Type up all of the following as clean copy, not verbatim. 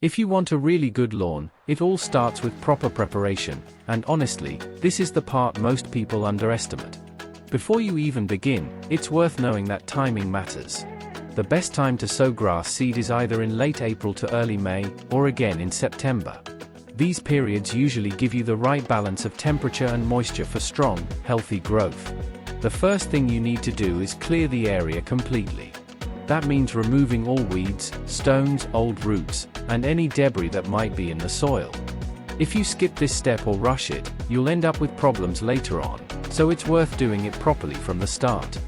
If you want a really good lawn, it all starts with proper preparation, and honestly, this is the part most people underestimate. Before you even begin, it's worth knowing that timing matters. The best time to sow grass seed is either in late April to early May, or again in September. These periods usually give you the right balance of temperature and moisture for strong, healthy growth. The first thing you need to do is clear the area completely. That means removing all weeds, stones, old roots, and any debris that might be in the soil. If you skip this step or rush it, you'll end up with problems later on, so it's worth doing it properly from the start.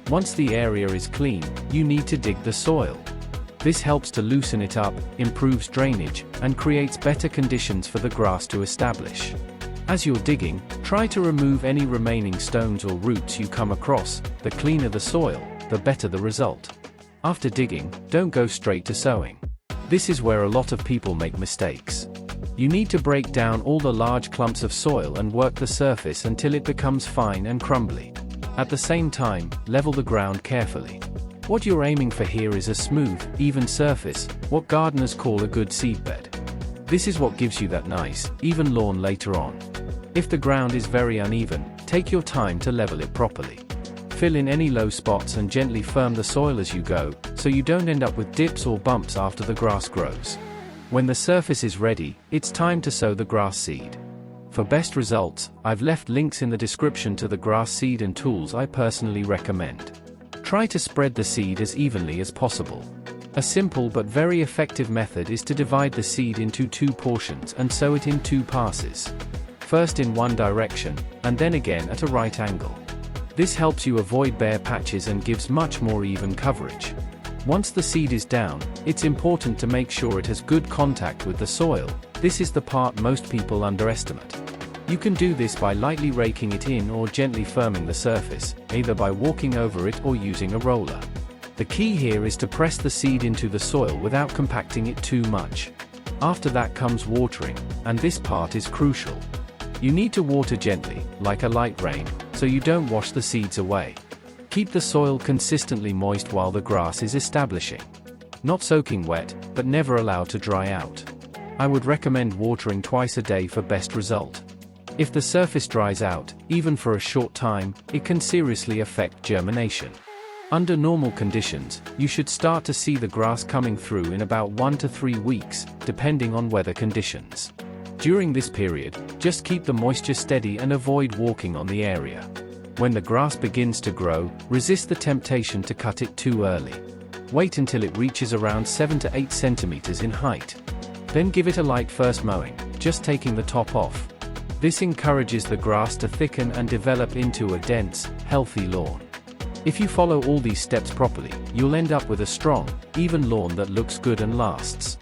Once the area is clean, you need to dig the soil. This helps to loosen it up, improves drainage, and creates better conditions for the grass to establish. As you're digging, try to remove any remaining stones or roots you come across. The cleaner the soil, the better the result. After digging, don't go straight to sowing. This is where a lot of people make mistakes. You need to break down all the large clumps of soil and work the surface until it becomes fine and crumbly. At the same time, level the ground carefully. What you're aiming for here is a smooth, even surface, what gardeners call a good seedbed. This is what gives you that nice, even lawn later on. If the ground is very uneven, take your time to level it properly. Fill in any low spots and gently firm the soil as you go, so you don't end up with dips or bumps after the grass grows. When the surface is ready, it's time to sow the grass seed. For best results, I've left links in the description to the grass seed and tools I personally recommend. Try to spread the seed as evenly as possible. A simple but very effective method is to divide the seed into 2 portions and sow it in 2 passes. First in one direction, and then again at a right angle. This helps you avoid bare patches and gives much more even coverage. Once the seed is down, it's important to make sure it has good contact with the soil. This is the part most people underestimate. You can do this by lightly raking it in or gently firming the surface, either by walking over it or using a roller. The key here is to press the seed into the soil without compacting it too much. After that comes watering, and this part is crucial. You need to water gently, like a light rain, so you don't wash the seeds away. Keep the soil consistently moist while the grass is establishing. Not soaking wet, but never allowed to dry out. I would recommend watering twice a day for best result. If the surface dries out, even for a short time, it can seriously affect germination. Under normal conditions, you should start to see the grass coming through in about 1 to 3 weeks, depending on weather conditions. During this period, just keep the moisture steady and avoid walking on the area. When the grass begins to grow, resist the temptation to cut it too early. Wait until it reaches around 7 to 8 centimeters in height. Then give it a light first mowing, just taking the top off. This encourages the grass to thicken and develop into a dense, healthy lawn. If you follow all these steps properly, you'll end up with a strong, even lawn that looks good and lasts.